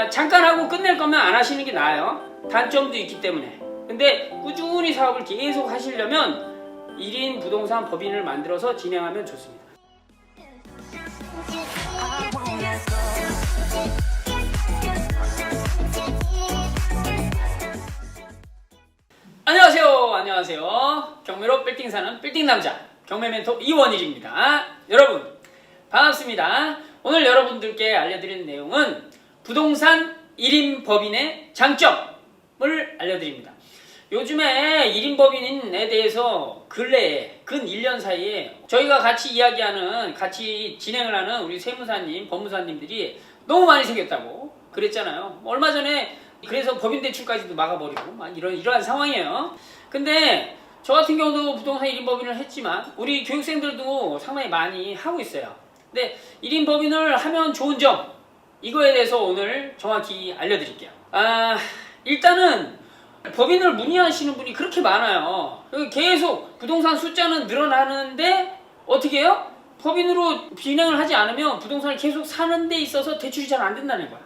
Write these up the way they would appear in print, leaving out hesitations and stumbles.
잠깐 하고 끝낼 거면 안 하시는 게 나아요. 단점도 있기 때문에. 근데 꾸준히 사업을 계속 하시려면 1인 부동산 법인을 만들어서 진행하면 좋습니다. 안녕하세요. 경매로 빌딩 사는 빌딩 남자 경매 멘토 이원일입니다. 여러분 반갑습니다. 오늘 여러분들께 알려드리는 내용은 부동산 1인 법인의 장점을 알려드립니다. 요즘에 1인 법인에 대해서 근래에 근 1년 사이에 저희가 같이 이야기하는, 같이 진행을 하는 우리 세무사님, 법무사님들이 너무 많이 생겼다고 그랬잖아요. 얼마 전에 그래서 법인 대출까지도 막아버리고 막 이러한 상황이에요. 근데 저 같은 경우도 부동산 1인 법인을 했지만 우리 교육생들도 상당히 많이 하고 있어요. 근데 1인 법인을 하면 좋은 점, 이거에 대해서 오늘 정확히 알려드릴게요. 일단은 법인을 문의하시는 분이 그렇게 많아요. 계속 부동산 숫자는 늘어나는데 어떻게 해요? 법인으로 진행을 하지 않으면 부동산을 계속 사는 데 있어서 대출이 잘 안 된다는 거야.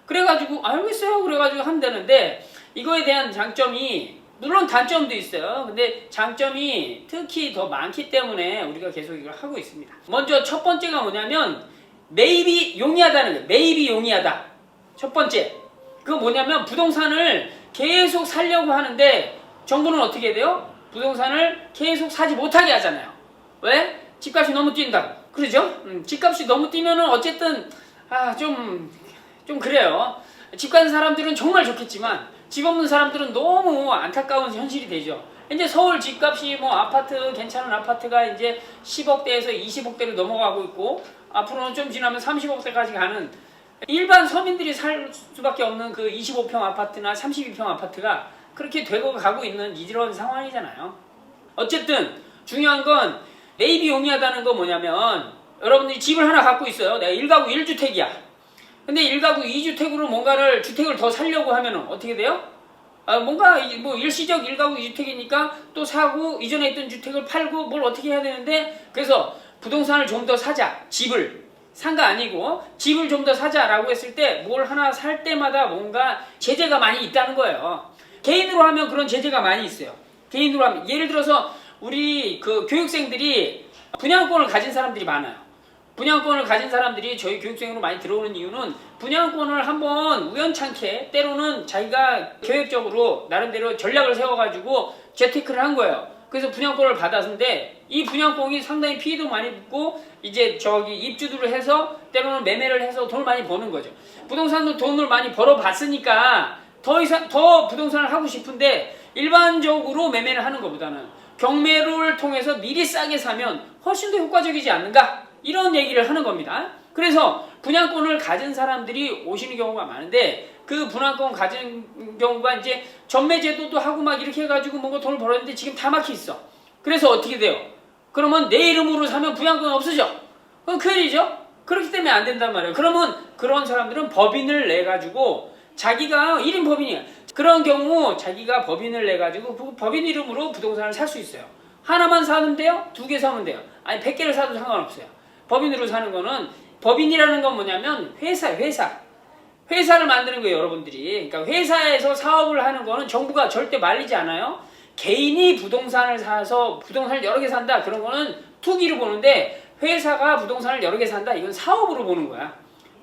그래가지고 알겠어요. 그래가지고 하면 되는데, 이거에 대한 장점이, 물론 단점도 있어요. 근데 장점이 특히 더 많기 때문에 우리가 계속 이걸 하고 있습니다. 먼저 첫 번째가 뭐냐면 매입이 용이하다는 거예요. 매입이 용이하다. 첫 번째. 그거 뭐냐면 부동산을 계속 살려고 하는데 정부는 어떻게 돼요? 부동산을 계속 사지 못하게 하잖아요. 왜? 집값이 너무 뛴다고. 그러죠? 집값이 너무 뛰면은 어쨌든 좀 그래요. 집 가는 사람들은 정말 좋겠지만 집 없는 사람들은 너무 안타까운 현실이 되죠. 이제 서울 집값이 뭐 아파트, 괜찮은 아파트가 이제 10억대에서 20억대로 넘어가고 있고, 앞으로는 좀 지나면 30억대까지 가는, 일반 서민들이 살 수밖에 없는 그 25평 아파트나 32평 아파트가 그렇게 되고 가고 있는 이런 상황이잖아요. 어쨌든 중요한 건 매입이 용이하다는 건 뭐냐면, 여러분들이 집을 하나 갖고 있어요. 내가 1가구 1주택이야. 근데 1가구 2주택으로 뭔가를, 주택을 더 사려고 하면은 어떻게 돼요? 뭔가 뭐 일시적 1가구 2주택이니까 또 사고, 이전에 있던 주택을 팔고 뭘 어떻게 해야 되는데, 그래서 부동산을 좀 더 사자, 집을 산가 아니고 집을 좀 더 사자라고 했을 때 뭘 하나 살 때마다 뭔가 제재가 많이 있다는 거예요. 개인으로 하면 그런 제재가 많이 있어요. 개인으로 하면, 예를 들어서 우리 그 교육생들이 분양권을 가진 사람들이 많아요. 분양권을 가진 사람들이 저희 교육생으로 많이 들어오는 이유는, 분양권을 한번 우연찮게, 때로는 자기가 계획적으로 나름대로 전략을 세워가지고 재테크를 한 거예요. 그래서 분양권을 받았는데, 이 분양권이 상당히 피해도 많이 붙고, 이제 입주들을 해서 때로는 매매를 해서 돈을 많이 버는 거죠. 부동산도 돈을 많이 벌어봤으니까 더 부동산을 하고 싶은데, 일반적으로 매매를 하는 것보다는 경매를 통해서 미리 싸게 사면 훨씬 더 효과적이지 않는가? 이런 얘기를 하는 겁니다. 그래서 분양권을 가진 사람들이 오시는 경우가 많은데, 그 분양권 가진 경우가 이제 전매제도도 하고 막 이렇게 해가지고 뭔가 돈을 벌었는데 지금 다 막혀 있어. 그래서 어떻게 돼요? 그러면 내 이름으로 사면 분양권 없어져. 그건 큰일이죠? 그렇기 때문에 안 된단 말이에요. 그러면 그런 사람들은 법인을 내가지고, 자기가 1인 법인이야. 그런 경우 자기가 법인을 내가지고 그 법인 이름으로 부동산을 살 수 있어요. 하나만 사면 돼요? 2개 사면 돼요? 아니 100개를 사도 상관없어요. 법인으로 사는 거는, 법인이라는 건 뭐냐면 회사를 만드는 거예요, 여러분들이. 그러니까 회사에서 사업을 하는 거는 정부가 절대 말리지 않아요. 개인이 부동산을 사서 부동산을 여러 개 산다, 그런 거는 투기로 보는데, 회사가 부동산을 여러 개 산다, 이건 사업으로 보는 거야.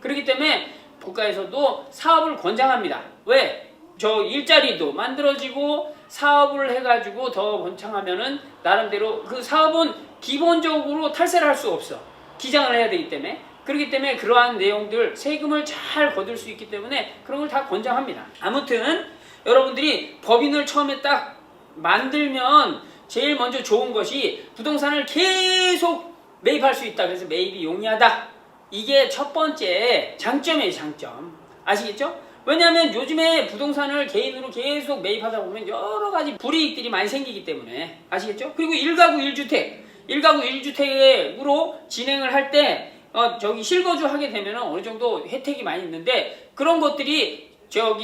그렇기 때문에 국가에서도 사업을 권장합니다. 왜? 저 일자리도 만들어지고 사업을 해가지고 더 번창하면은 나름대로 그 사업은 기본적으로 탈세를 할 수 없어. 기장을 해야 되기 때문에. 그렇기 때문에 그러한 내용들, 세금을 잘 거둘 수 있기 때문에 그런 걸 다 권장합니다. 아무튼 여러분들이 법인을 처음에 딱 만들면 제일 먼저 좋은 것이 부동산을 계속 매입할 수 있다. 그래서 매입이 용이하다. 이게 첫 번째 장점이에요, 장점. 아시겠죠? 왜냐하면 요즘에 부동산을 개인으로 계속 매입하다 보면 여러 가지 불이익들이 많이 생기기 때문에. 아시겠죠? 그리고 1가구 1주택으로 진행을 할 때 실거주 하게 되면 어느 정도 혜택이 많이 있는데, 그런 것들이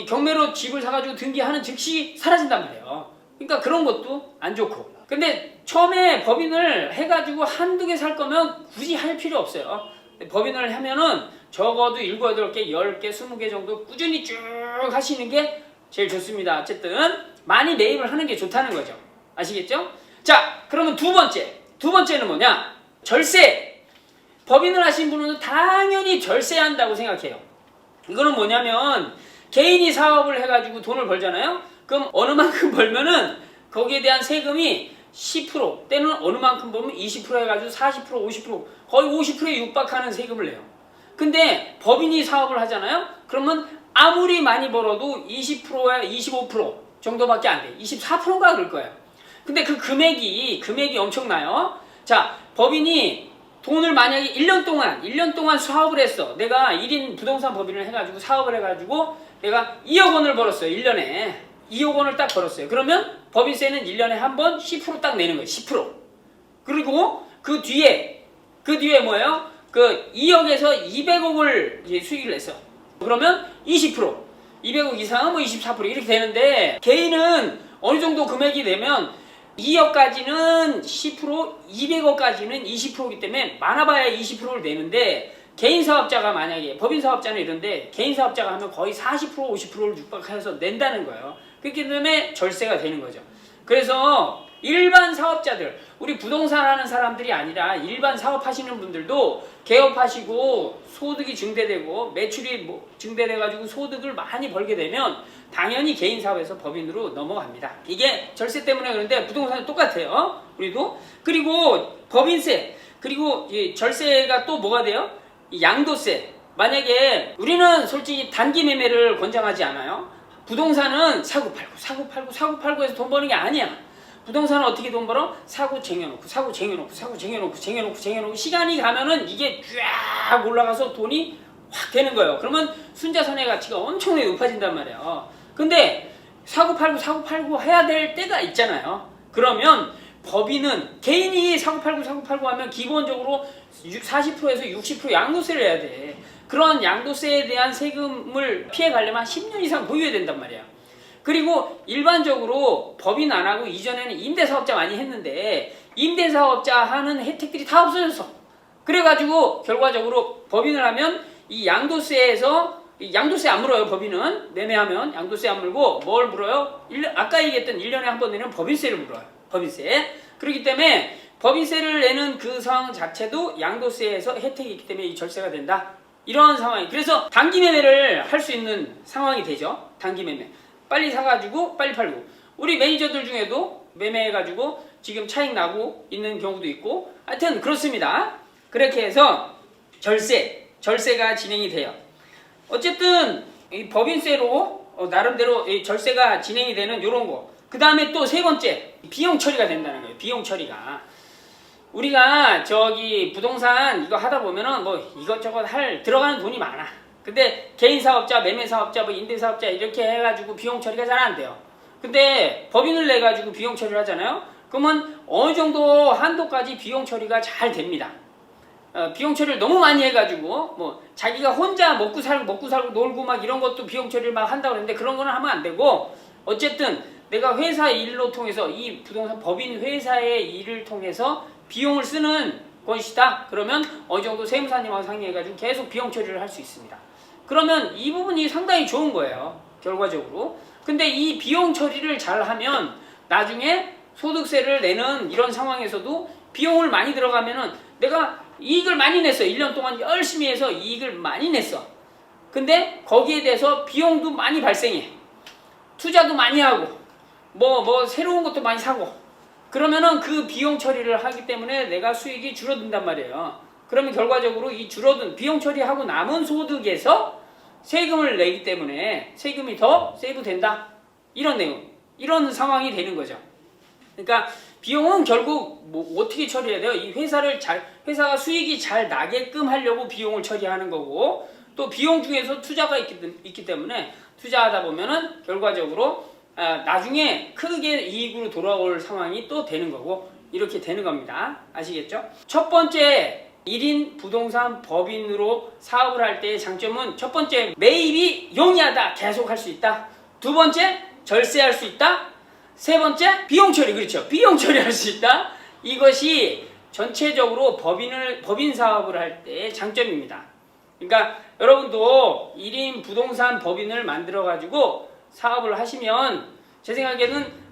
경매로 집을 사가지고 등기하는 즉시 사라진단 말이에요. 그러니까 그런 것도 안 좋고. 근데 처음에 법인을 해가지고 한두 개 살 거면 굳이 할 필요 없어요. 법인을 하면은 적어도 7, 8개, 10개, 20개 정도 꾸준히 쭉 하시는 게 제일 좋습니다. 어쨌든 많이 매입을 하는 게 좋다는 거죠. 아시겠죠? 자, 그러면 두 번째는 뭐냐? 절세. 법인을 하신 분은 당연히 절세한다고 생각해요. 이거는 뭐냐면 개인이 사업을 해가지고 돈을 벌잖아요. 그럼 어느 만큼 벌면은 거기에 대한 세금이 10% 때는 어느 만큼 벌면 20% 해가지고 40%, 50% 거의 50%에 육박하는 세금을 내요. 근데 법인이 사업을 하잖아요. 그러면 아무리 많이 벌어도 20%에 25% 정도밖에 안 돼. 24%가 그럴 거예요. 근데 그 금액이 엄청나요. 자, 법인이 돈을 만약에 1년 동안 사업을 했어. 내가 1인 부동산 법인을 해가지고 사업을 해가지고 내가 2억 원을 벌었어요. 1년에 2억 원을 딱 벌었어요. 그러면 법인세는 1년에 한 번 10% 딱 내는 거예요. 10%. 그리고 그 뒤에 뭐예요? 그 2억에서 200억을 이제 수익을 냈어. 그러면 20%, 200억 이상은 뭐 24% 이렇게 되는데, 개인은 어느 정도 금액이 되면 2억까지는 10%, 200억까지는 20%이기 때문에 많아봐야 20%를 내는데, 개인 사업자가 만약에 법인 사업자는 이런데 개인 사업자가 하면 거의 40%, 50%를 육박해서 낸다는 거예요. 그렇기 때문에 절세가 되는 거죠. 그래서 일반 사업자들, 우리 부동산 하는 사람들이 아니라 일반 사업하시는 분들도 개업하시고 소득이 증대되고 매출이 증대돼가지고 소득을 많이 벌게 되면 당연히 개인 사업에서 법인으로 넘어갑니다. 이게 절세 때문에 그런데 부동산은 똑같아요. 우리도. 그리고 법인세, 그리고 이 절세가 또 뭐가 돼요? 양도세. 만약에 우리는 솔직히 단기 매매를 권장하지 않아요. 부동산은 사고 팔고 해서 돈 버는 게 아니야. 부동산은 어떻게 돈 벌어? 사고 쟁여놓고 시간이 가면은 이게 쫙 올라가서 돈이 확 되는 거예요. 그러면 순자산의 가치가 엄청나게 높아진단 말이에요. 근데 사고 팔고 해야 될 때가 있잖아요. 그러면 법인은 개인이 사고 팔고 하면 기본적으로 40%에서 60% 양도세를 해야 돼. 그런 양도세에 대한 세금을 피해가려면 10년 이상 보유해야 된단 말이야. 그리고 일반적으로 법인 안 하고 이전에는 임대사업자 많이 했는데 임대사업자 하는 혜택들이 다 없어졌어. 그래가지고 결과적으로 법인을 하면 이 양도세에서 양도세 안 물어요. 법인은 매매하면 양도세 안 물고 뭘 물어요? 아까 얘기했던 1년에 한 번 내는 법인세를 물어요. 법인세. 그렇기 때문에 법인세를 내는 그 상황 자체도 양도세에서 혜택이 있기 때문에 이 절세가 된다. 이런 상황이. 그래서 단기 매매를 할 수 있는 상황이 되죠. 단기 매매. 빨리 사가지고 빨리 팔고. 우리 매니저들 중에도 매매해가지고 지금 차익 나고 있는 경우도 있고. 하여튼 그렇습니다. 그렇게 해서 절세가 진행이 돼요. 어쨌든 이 법인세로 나름대로 이 절세가 진행이 되는 요런 거. 그 다음에 또 세 번째, 비용 처리가 된다는 거예요. 비용 처리가. 우리가 저기 부동산 이거 하다 보면은 뭐 이것저것 들어가는 돈이 많아. 근데 개인 사업자, 매매 사업자, 뭐 임대 사업자 이렇게 해가지고 비용 처리가 잘 안 돼요. 근데 법인을 내 가지고 비용 처리를 하잖아요. 그러면 어느 정도 한도까지 비용 처리가 잘 됩니다. 비용 처리를 너무 많이 해가지고 뭐 자기가 혼자 먹고 살고 놀고 막 이런 것도 비용 처리를 막 한다고 그러는데 그런 거는 하면 안 되고, 어쨌든 내가 회사 일로 통해서 이 부동산 법인 회사의 일을 통해서 비용을 쓰는 것이다. 그러면 어느 정도 세무사님하고 상의해가지고 계속 비용 처리를 할 수 있습니다. 그러면 이 부분이 상당히 좋은 거예요. 결과적으로. 근데 이 비용 처리를 잘 하면 나중에 소득세를 내는 이런 상황에서도 비용을 많이 들어가면은 내가 이익을 많이 냈어. 1년 동안 열심히 해서 이익을 많이 냈어. 근데 거기에 대해서 비용도 많이 발생해. 투자도 많이 하고 뭐 새로운 것도 많이 사고. 그러면은 그 비용 처리를 하기 때문에 내가 수익이 줄어든단 말이에요. 그러면 결과적으로 이 줄어든 비용 처리하고 남은 소득에서 세금을 내기 때문에 세금이 더 세이브된다. 이런 내용, 이런 상황이 되는 거죠. 그러니까 비용은 결국 뭐 어떻게 처리해야 돼요? 이 회사가 수익이 잘 나게끔 하려고 비용을 처리하는 거고, 또 비용 중에서 투자가 있기 때문에 투자하다 보면은 결과적으로 나중에 크게 이익으로 돌아올 상황이 또 되는 거고, 이렇게 되는 겁니다. 아시겠죠? 첫 번째 1인 부동산 법인으로 사업을 할 때의 장점은, 첫 번째 매입이 용이하다. 계속 할 수 있다. 두 번째 절세할 수 있다. 세 번째 비용 처리. 그렇죠. 비용 처리할 수 있다. 이것이 전체적으로 법인 사업을 할 때의 장점입니다. 그러니까 여러분도 1인 부동산 법인을 만들어 가지고 사업을 하시면 제 생각에는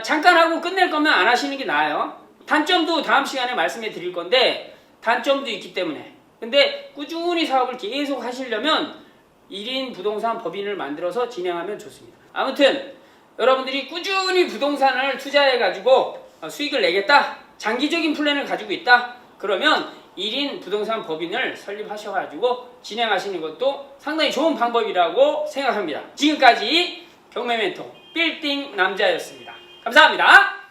잠깐 하고 끝낼 거면 안 하시는 게 나아요. 단점도 다음 시간에 말씀해 드릴 건데 단점도 있기 때문에. 근데 꾸준히 사업을 계속 하시려면 1인 부동산 법인을 만들어서 진행하면 좋습니다. 아무튼 여러분들이 꾸준히 부동산을 투자해 가지고 수익을 내겠다, 장기적인 플랜을 가지고 있다, 그러면 1인 부동산 법인을 설립하셔 가지고 진행하시는 것도 상당히 좋은 방법이라고 생각합니다. 지금까지 경매 멘토 빌딩 남자였습니다. 감사합니다.